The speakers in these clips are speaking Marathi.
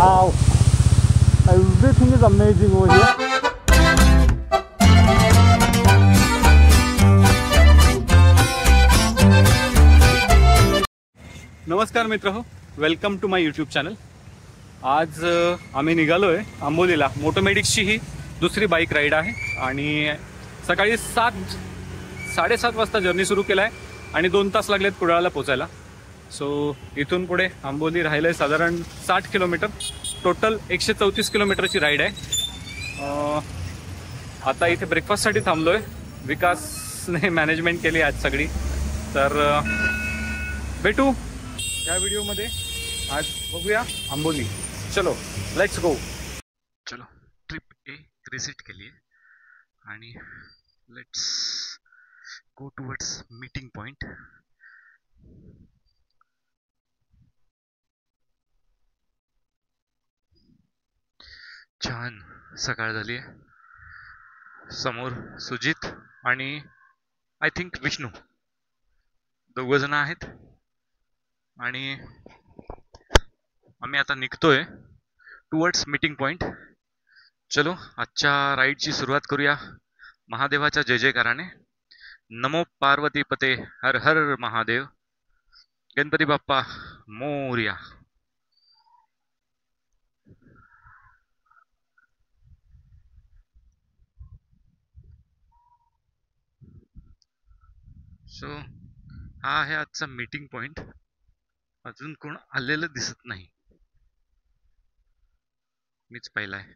Wow, everything is amazing over here. नमस्कार मित्रहो, welcome to my YouTube channel. आज आम्ही निघालो आहे आंबोलीला. मोटोमेडिक्सची ही दुसरी बाईक राईड आहे आणि सकाळी 7:30 वाजता जर्नी सुरू केला आहे आणि 2 तास लागलेत कुडाळला पोचायला. सो इथून पुढे आंबोली राहिलं आहे साधारण 60 किलोमीटर. टोटल 134 किलोमीटरची राईड आहे. आता इथे ब्रेकफास्टसाठी थांबलो आहे. विकासने मॅनेजमेंट केली आज सगळी. तर भेटू या व्हिडिओमध्ये. आज बघूया आंबोली. चलो लेट्स गो. चलो ट्रिप ए रिसेट केली आहे आणि let's go towards meeting point. छान सकाळ झाली आहे. समोर सुजित आणि आय थिंक विष्णू दोघ जण आहेत आणि आम्ही आता निघतोय टुवर्ड्स मीटिंग पॉइंट. चलो आजच्या राईडची सुरुवात करूया महादेवाच्या जय जयकाराने. नमो पार्वती पते हर हर महादेव. गणपती बाप्पा मोरया. सो हा आहे आजचा मीटिंग पॉइंट. अजून कोण आलेलं दिसत नाही. मीच पाहिला आहे.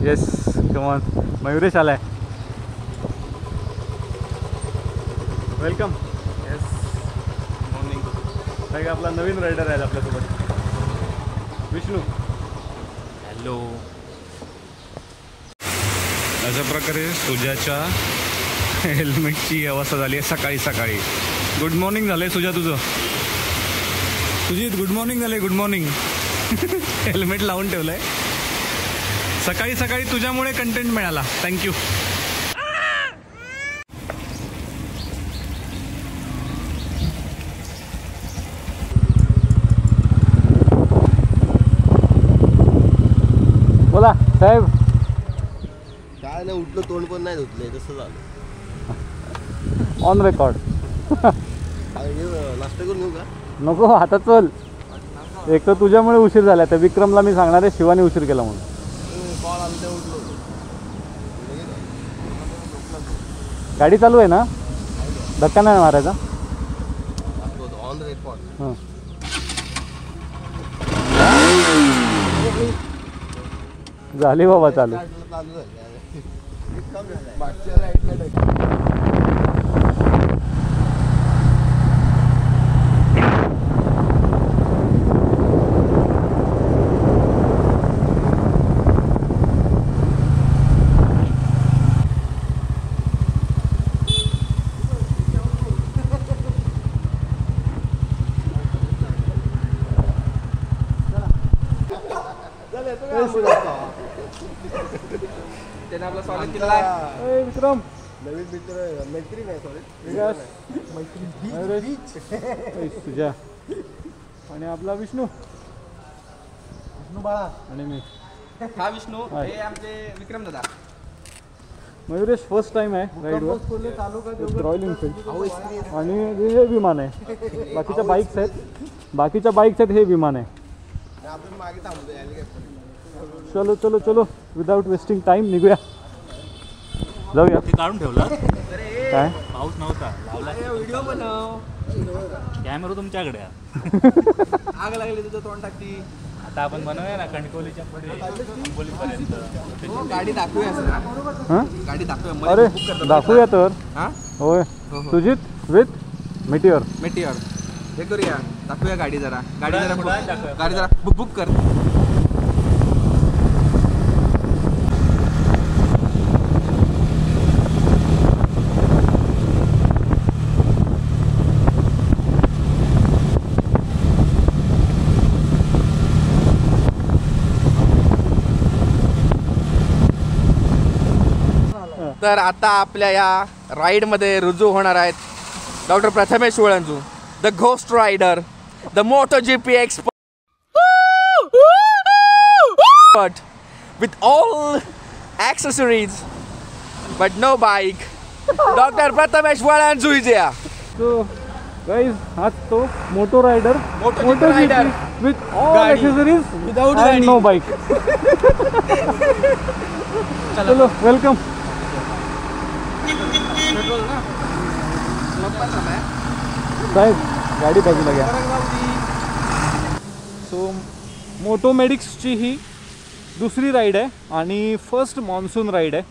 Yes come on. मयुरेश आलाय. वेलकम. Yes morning. काय आपला नवीन रायडर आहे आपल्यासोबत विष्णू. हॅलो. अशा प्रकारे सुजाच्या हेल्मेटची अवस्था झाली आहे सकाळी सकाळी. गुड मॉर्निंग झालंय सुजा तुझं. सुजित गुड मॉर्निंग झालंय. Good morning. हेल्मेट लावून ठेवलंय. सकाळी सकाळी तुझ्यामुळे कंटेंट मिळाला. थँक्यू. बोला साहेब. काय नाही, उठलं तोंड पण नाही धुतले, तसं झालं. On record. नाश्ता करून येऊ का? नको आता चल. एक तर तुझ्यामुळे उशीर झाला. तर विक्रमला मी सांगणार आहे शिवानी उशीर केला म्हणून. कॉल आला तर उठलो. गाडी चालू आहे ना. धक्का नाही मारायचा. On record. हां झाली बाबा चालू. चालू झालं. मागच्या राईडला आपला स्वागत केला. विक्रम नवीन मित्र मैत्रीण आहे. तुझ्या आणि आपला विष्णू. विष्णू बाळा आणि मी. हा विष्णू. हे आमचे विक्रम दादा. मयुरेश फर्स्ट टाइम आहे राईडवर. रॉयल एनफील्ड आणि हे विमान आहे. बाकीच्या बाईक्स आहेत. हे विमान आहे. आपण मागे थांबलो. चलो चलो चलो विदाउट वेस्टिंग टाइम निघूया. जाऊया. ते काढून ठेवलं. काय पाऊस नव्हता लावला. व्हिडिओ बनव. कॅमेरा तुमच्याकडे. आग लागली तुझं तोंड टाकती. आता आपण बनवूया ना कणकवलीच्या पुढे आंबोलीपर्यंत. गाडी दाखवूया ना. हां गाडी दाखवूया. अरे दाखवूया तर. हां होय. Sujit with Meteor. हे करूया. दाखवूया गाडी जरा. गाडी जरा बुक कर. तर आता आपल्या या राईडमध्ये रुजू होणार आहेत doctor Prathamesh Walanju, the Ghost Rider, the MotoGP expert with all accessories but no bike, Dr. Prathamesh Valanzuizia. So guys, आज तो moto rider rider. with all accessories Without and गाडी. no bike. चलो वेलकम. साहेब गाडी बाजूला घ्या. सो मोटोमेडिक्सची ही दुसरी राईड आहे आणि फर्स्ट मान्सून राईड आहे.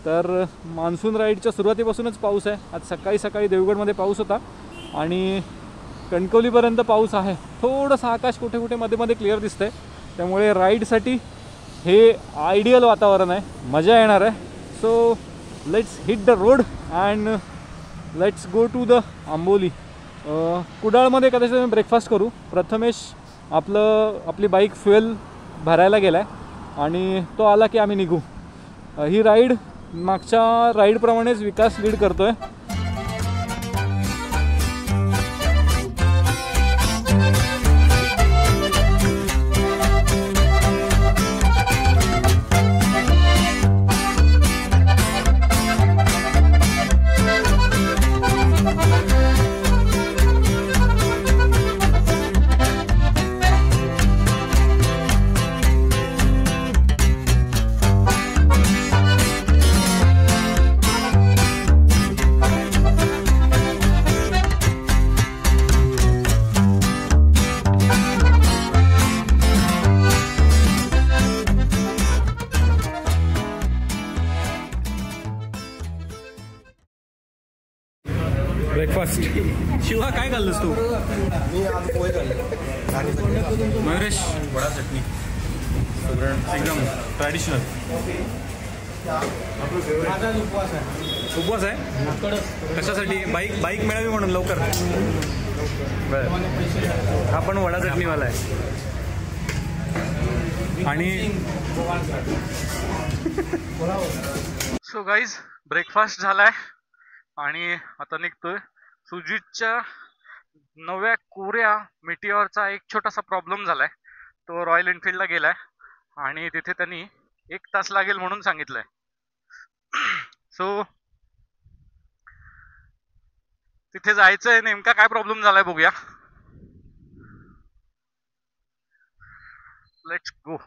तर मान्सून राईडच्या सुरुवातीपासूनच पाऊस आहे. आज सकाळी सकाळी देवगडमध्ये पाऊस होता आणि कणकवलीपर्यंत पाऊस आहे. थोडंसं आकाश कुठे कुठे मध्ये मध्ये क्लिअर दिसतंय, त्यामुळे राईडसाठी हे आयडियल वातावरण आहे. मजा येणार आहे. So let's hit the road and let's go to the Amboli. कुडाळमध्ये कदाचित आम्ही ब्रेकफास्ट करू. प्रथमेश आपली बाईक फ्युएल भरायला गेला आहे आणि तो आला की आम्ही निघू. ही राईड मागच्या राईडप्रमाणेच विकास लीड करतो आहे. ब्रेकफास्ट. शिवा काय खाल्लंस तू? मी आज पोहे खाल्ले. मयुरेश वडा चटणी एकदम ट्रॅडिशनल. उपवास आहे कशासाठी? बाईक मिळावी म्हणून लवकर. बरं, हा पण वडा चटणीवाला आहे. आणि सो गाईज ब्रेकफास्ट झालाय आणि आता निघतोय. सुजितच्या नव्या कोऱ्या मिटिऑरचा एक छोटासा प्रॉब्लेम झालाय. तो रॉयल एनफिल्डला गेलाय आणि तिथे त्यांनी 1 तास लागेल म्हणून सांगितलंय. सो तिथे जायचंय. नेमका काय प्रॉब्लेम झालाय बघूया. Let's go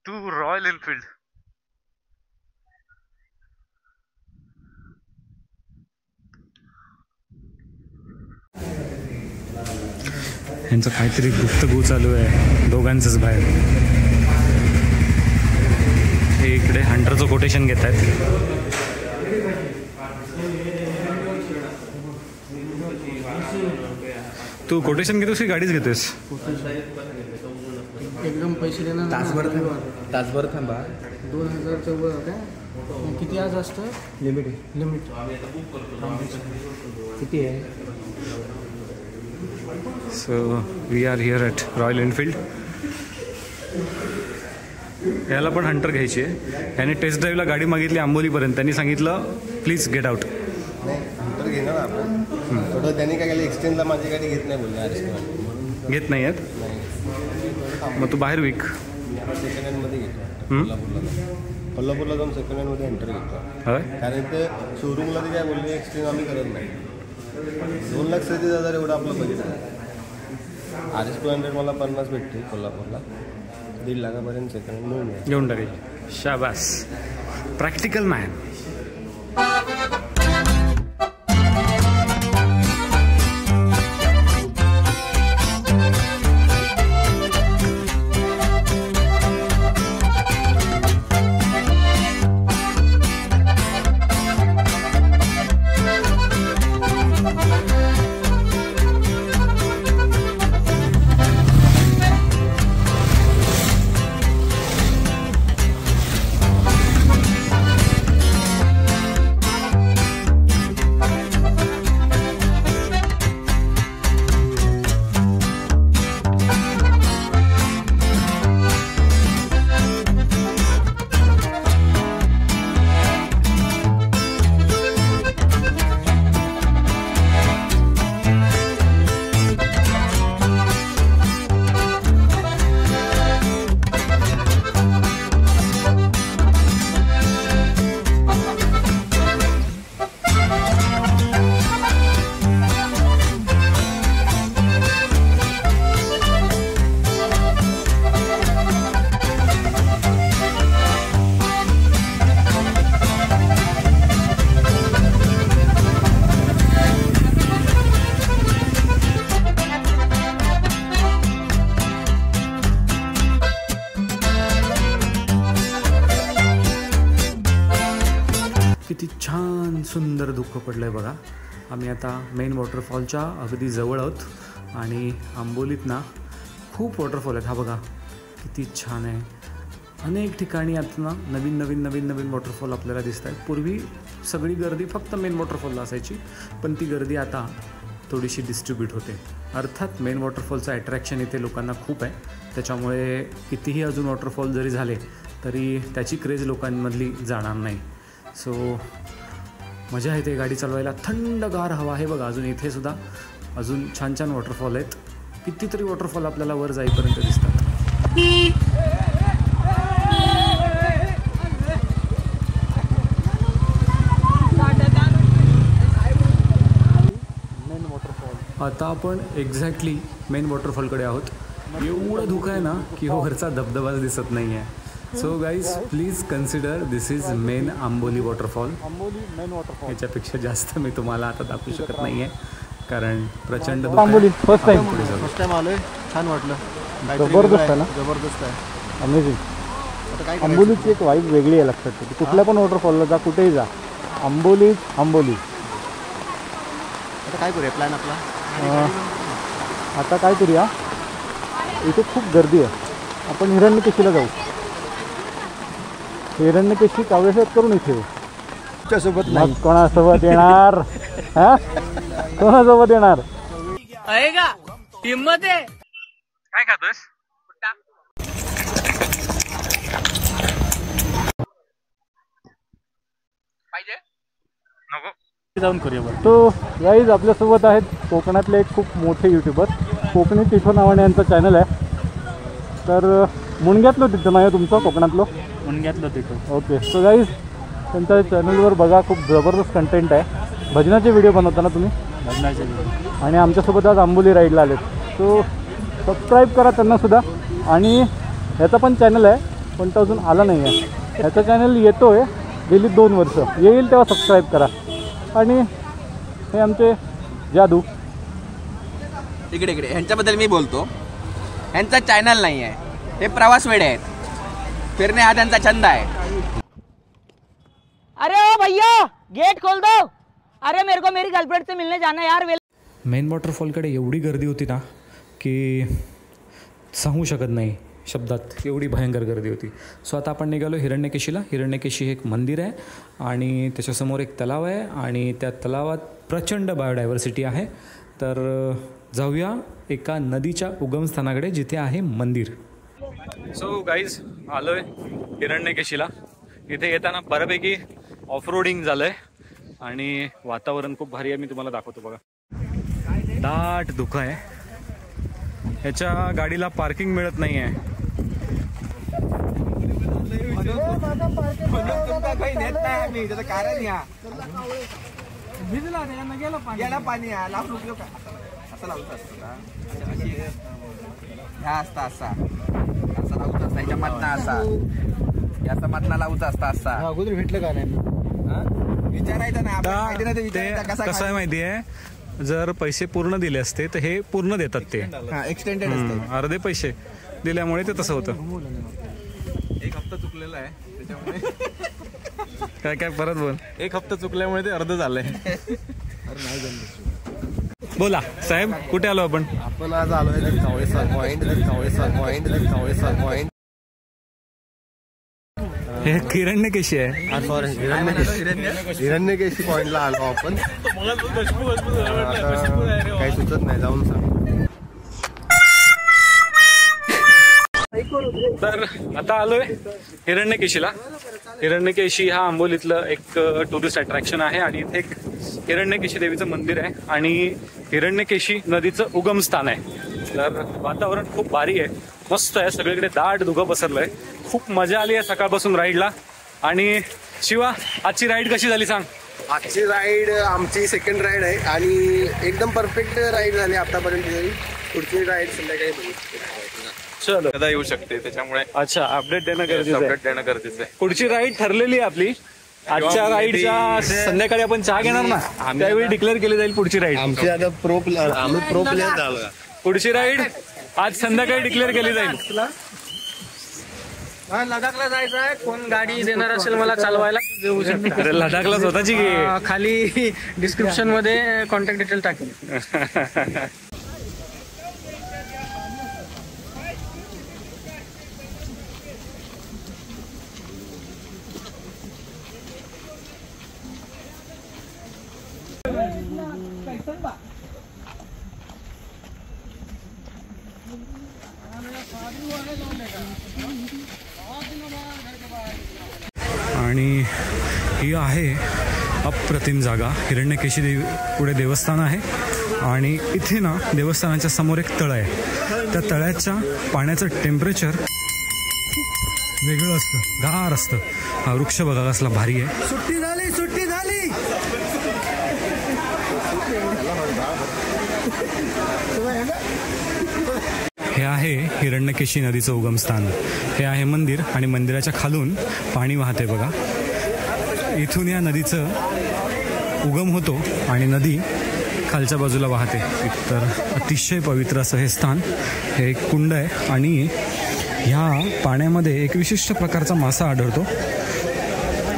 to Royal Enfield. यांचं काहीतरी गुप्तगू चालू आहे दोघांचंच बाहेर. हे इकडे हंटरचं कोटेशन घेत आहेत. तू कोटेशन घेतोस की गाडीच घेतोस? एकदम पैसे देणार. तासभर थांबा. 2000च्या वर काय किती आज असतं? लिमिट किती आहे? So we are here at Royal Enfield. याला पण हंटर घ्यायची आहे. याने टेस्ट ड्राईव्हला गाडी मागितली आंबोलीपर्यंत. त्यांनी सांगितलं प्लीज गेट आउट. नाही हंटर घेणार आपण थोडं. त्यांनी काय केलं एक्सचेंजला माझी गाडी घेत नाही बोलले. घेत नाही आहेत. मग तू बाहेर विक. सेकंड हँडमध्ये घेतो. कोल्हापूरला जाऊन सेकंड हँडमध्ये हंटर घेतो. होय, कारण ते शोरूमला ते काय बोलले एक्सचेंज आम्ही करत नाही. 2,37,000 एवढं आपलं बजेट आहे. RS200 मला 50 भेटते कोल्हापूरला. 1.5 लाखापर्यंत सेकंड हँड मिळून जाईल. घेऊन टाकेल. शाबास, प्रॅक्टिकल मॅन. छान सुंदर धुकं पडलं आहे बघा. आम्ही आता मेन वॉटरफॉलच्या अगदी जवळ आहोत आणि आंबोलीत ना खूप वॉटरफॉल आहेत. हा बघा किती छान आहे. अनेक ठिकाणी आता ना नवीन नवीन नवीन नवीन वॉटरफॉल आपल्याला दिसत आहेत. पूर्वी सगळी गर्दी फक्त मेन वॉटरफॉलला असायची, पण ती गर्दी आता थोडीशी डिस्ट्रीब्यूट होते. अर्थात मेन वॉटरफॉलचं अट्रॅक्शन इथे लोकांना खूप आहे, त्याच्यामुळे कितीही अजून वॉटरफॉल जरी झाले तरी त्याची क्रेज लोकांमधली जाणार नाही. सो मजा येते गाडी चालवायला. थंडगार हवा आहे बघा. अजून इथे सुद्धा अजून छान छान वॉटरफॉल आहेत. कितीतरी वॉटरफॉल आपल्याला वर जाईपर्यंत दिसतात. आता आपण एक्झॅक्टली मेन वॉटरफॉलकडे आहोत. एवढं धुकं आहे ना की वरचा धबधबाच दिसत नाही आहे. So guys please consider this is main Amboli waterfall. ह्याच्यापेक्षा जास्त मी तुम्हाला आता दाखवू शकत नाही आहे कारण प्रचंड आंबोली फर्स्ट टाइम आलोय. छान वाटलं. जबरदस्त आहे ना. जबरदस्त आहे. अमेझिंग. आता काय आंबोलीची एक वाईब वेगळी आहे लक्षात ठेवा. कुठल्या पण वॉटरफॉलला जा, कुठेही जा, आंबोली आंबोली. आता काय करूया प्लॅन आपला? आता काय करूया, इथे खूप गर्दी आहे. आपण हिरण्यकेशीला जाऊ. हिरण्यकेशी काव्यशोध करून इथे येऊ. तुझ्यासोबत मग कोणासोबत येणार? हा, कोणासोबत येणार? हिम्मत आहे. काय खातोस? पाहिजे नको. जाऊन करूया बरं. तो गाईज आपल्यासोबत आहेत कोकणातले एक खूप मोठे यूट्यूबर, कोकणी टिठो नावाने यांचं चॅनल आहे. तर मुणग्यातलं तिथं नाही तुमचं कोकणातलं? मुणग्यातलं तिथं. ओके. सो गाईज त्यांच्या चॅनलवर बघा, खूप जबरदस्त कंटेंट आहे. भजनाचे व्हिडिओ बनवता ना तुम्ही? लग्नाचे आणि आमच्यासोबत आज आंबोली राईडला आलेत. सो सबस्क्राईब करा त्यांनासुद्धा. आणि ह्याचा पण चॅनल आहे पण तो अजून आला नाही आहे. ह्याचा चॅनल येतो आहे गेली 2 वर्ष, येईल तेव्हा सबस्क्राईब करा. आणि हे आमचे जादू. इकडे इकडे ह्यांच्याबद्दल मी बोलतो. ह्यांचा चॅनल नाही आहे, हे प्रवास वेडे आहेत. फिरणे हा त्यांचा छंद आहे. अरे ओ भैया गेट खोल दो. अरे मेरे को मेरी गर्लफ्रेंड से मिलने जाना यार. मेन वॉटरफॉलकडे एवढी गर्दी होती ना की सांगू शकत नाही शब्दात, एवढी भयंकर गर्दी होती. सो आता आपण निघालो हिरण्यकेशीला. हिरण्यकेशी हे एक मंदिर आहे आणि त्याच्यासमोर एक तलाव आहे आणि त्या तलावात प्रचंड बायोडायव्हर्सिटी आहे. तर जाऊया एका नदीच्या उगमस्थानाकडे जिथे आहे मंदिर. सो गाईज आलो आहे हिरण्यकेशीला. इथे येताना बऱ्यापैकी ऑफ रोडिंग झालं आहे आणि वातावरण खूप भारी आहे. मी तुम्हाला दाखवतो बघा. दाट धुकं आहे. ह्याच्या गाडीला पार्किंग मिळत नाही आहे. अगोदर भेटलं का नाही? विचारायचं ना. कसं आहे माहिती आहे, जर पैसे पूर्ण दिले असते तर हे पूर्ण देतात ते. एक्सटेंडेड असते. अर्धे पैसे दिल्यामुळे ते तसं होतं. एक हप्ता चुकलेला आहे त्याच्यामुळे. काय काय परत बोल. एक हप्ता चुकल्यामुळे ते अर्ध झालंय. बोला साहेब, कुठे आलो आपण? आपण आज आलोय पॉइंट. हे हिरण्यकेशी आहे. सॉरी, हिरण्यकेशी पॉइंटला आलो आपण. काही सुचत नाही, जाऊन सांग. तर आता आलोय हिरण्यकेशीला. हिरण्यकेशी हा आंबोलीतलं एक टुरिस्ट अट्रॅक्शन आहे आणि इथे एक हिरण्यकेशी देवीचं मंदिर आहे आणि हिरण्यकेशी नदीचं उगमस्थान आहे. तर वातावरण खूप भारी आहे, मस्त आहे. सगळीकडे दाट धुकं पसरलंय. खूप मजा आली आहे सकाळपासून राईडला. आणि शिवा, आजची राईड कशी झाली सांग? आजची राईड आमची सेकंड राईड आहे आणि एकदम परफेक्ट राईड झाली आतापर्यंत. पुढची राईड संध्याकाळी बघू. चलो, कदा येऊ शकते त्याच्यामुळे अच्छा अपडेट देणं गरजेचं आहे. अपडेट देणं गरजेचं आहे. पुढची राईड ठरलेली आहे आपली. आजच्या राईडच्या संध्याकाळी आपण चहा घेणार ना, त्यावेळी डिक्लेअर केली जाईल पुढची राईड. आमची आता आम्ही प्रो प्लेयर झालो. पुढची राईड आज संध्याकाळी डिक्लेअर केली जाईल. लडाखला जायचं आहे. कोण गाडी देणार असेल मला चालवायला देऊ शकता. अरे लडाखला स्वतःची घे. खाली डिस्क्रिप्शन मध्ये कॉन्टॅक्ट डिटेल टाकेल. आणि ही आहे अप्रतिम जागा. हिरण्यकेशी देवी पुढे देवस्थान आहे आणि इथे ना देवस्थानाच्या समोर एक तळ आहे. त्या तळ्याच्या पाण्याचं टेम्परेचर वेगळं असतं, गार असतं. हा वृक्ष बघा कसला भारी आहे. सुट्टी झाली. हे आहे हिरण्यकेशी नदीचं उगमस्थान. हे आहे मंदिर आणि मंदिराच्या खालून पाणी वाहते बघा. इथून या नदीचं उगम होतो आणि नदी खालच्या बाजूला वाहते. तर अतिशय पवित्र असं हे स्थान. हे एक कुंड आहे आणि ह्या पाण्यामध्ये एक विशिष्ट प्रकारचा मासा आढळतो.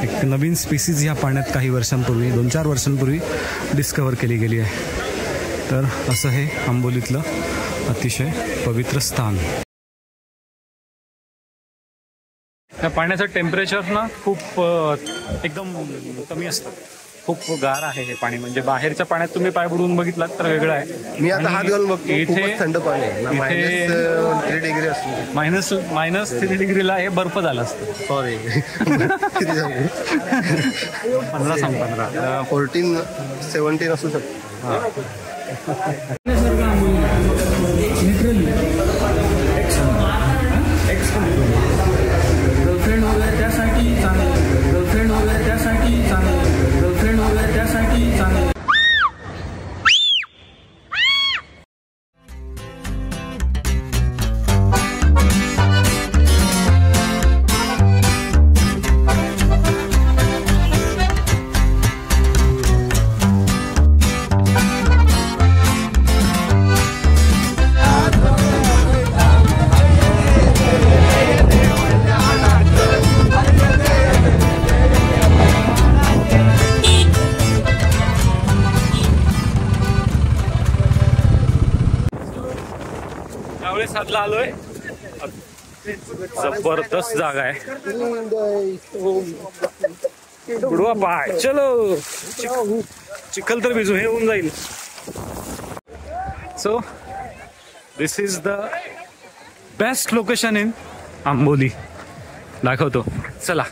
एक नवीन स्पीसीज ह्या पाण्यात काही वर्षांपूर्वी 2-4 वर्षांपूर्वी डिस्कवर केली गेली आहे. तर असं हे आंबोलीतलं अतिशय पवित्र स्थान. त्या पाण्याचं टेम्परेचर ना खूप एकदम कमी असतं. खूप गार आहे हे पाणी. म्हणजे बाहेरच्या पाण्यात तुम्ही पाय बुडवून बघितलात तर वेगळं आहे. मी आता हात घालून बघतो, इथे खूपच थंड पाणी आहे. -3 डिग्री असतो. -3 डिग्रीला हे बर्फ झालं असतं. सॉरी. 15 14-17 असू शकतो. गर्लफ्रेंड वगैरे त्यासाठी चांगलं. गर्लफ्रेंड वगैरे त्यासाठी चांगलं. गर्लफ्रेंड वगैरे त्यासाठी चांगलं. साधला आलोय. जबरदस्त जागा आहे. बुडवा पाय. चलो चिखल तर भिजू, हे होऊन जाईल. So this is the best location in Amboli. दाखवतो चला.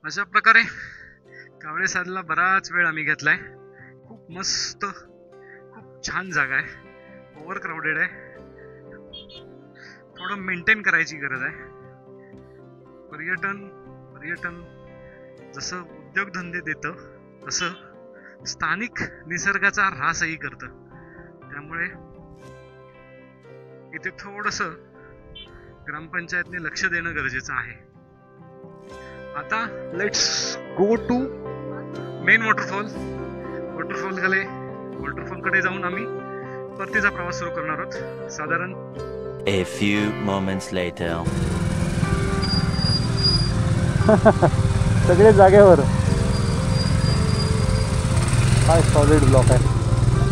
अशा प्रकारे कावळे साधला बराच वेळ आम्ही घेतलाय. खूप मस्त, खूप छान जागा आहे. ओव्हर क्राऊडेड आहे. थोडं मेंटेन करायची गरज आहे. पर्यटन जसं उद्योगधंदे देतं तसं स्थानिक निसर्गाचा ऱ्हासही करतं. त्यामुळे इथे थोडंसं ग्रामपंचायतने लक्ष देणं गरजेचं आहे. आता लेट्स गो टू मेन वॉटरफॉलकडे जाऊन आम्ही परतीचा प्रवास सुरू करणार आहोत. साधारण A few moments later. सगळे जागेवर. काय सॉलिड ब्लॉक आहे.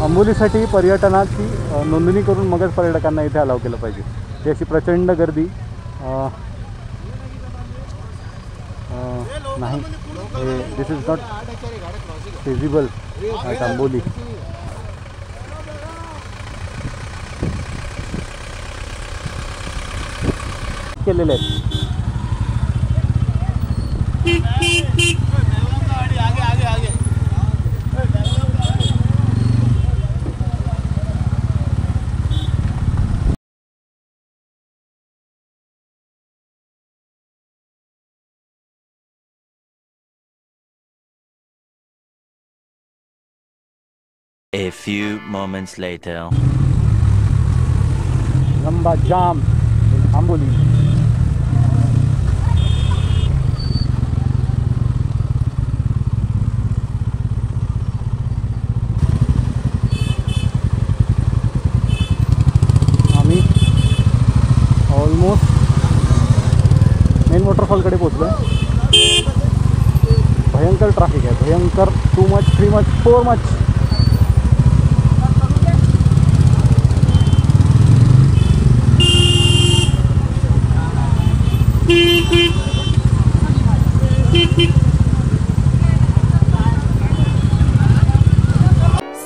आंबोलीसाठी पर्यटनाची नोंदणी करून मगच पर्यटकांना इथे अलाव केलं पाहिजे. ही अशी प्रचंड गर्दी नाही, this is not feasible at Amboli. केलेले आहेत. A few moments later. लंबा जाम आंबोली. आम्ही ऑलमोस्ट मेन वॉटरफॉलकडे पोचलो. भयंकर ट्रॅफिक आहे, भयंकर. Too much, 3 much, 4 much.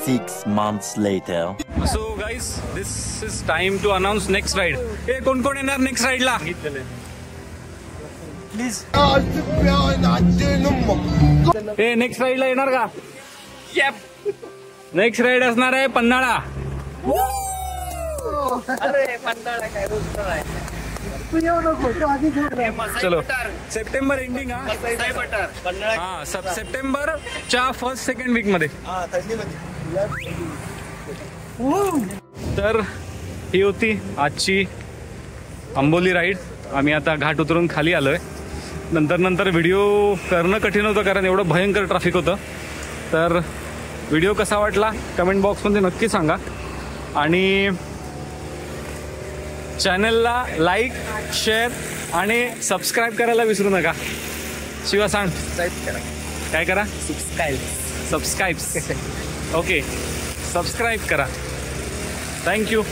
Six months later. So guys this is time to announce next ride. हे कोण कोण येणार नेक्स्ट राईडला? प्लीज हे नेक्स्ट राईडला येणार का? नेक्स्ट राईड असणार आहे पन्हाळा. चलो सप्टेंबर एंडिंग हा सप्टेंबरच्या 1st-2nd वीक मध्ये. तर ही होती आजची आंबोली राईड. आम्ही आता घाट उतरून खाली आलोय. नंतर व्हिडिओ करणं कठीण होतं कारण एवढं भयंकर ट्रॅफिक होतं. तर व्हिडिओ कसा वाटला कमेंट बॉक्समध्ये नक्की सांगा आणि चॅनलला लाईक, शेअर आणि सबस्क्राईब करायला विसरू नका. शिवा सांग काय करा? सबस्क्राईब. ओके, सबस्क्राईब करा. थँक्यू.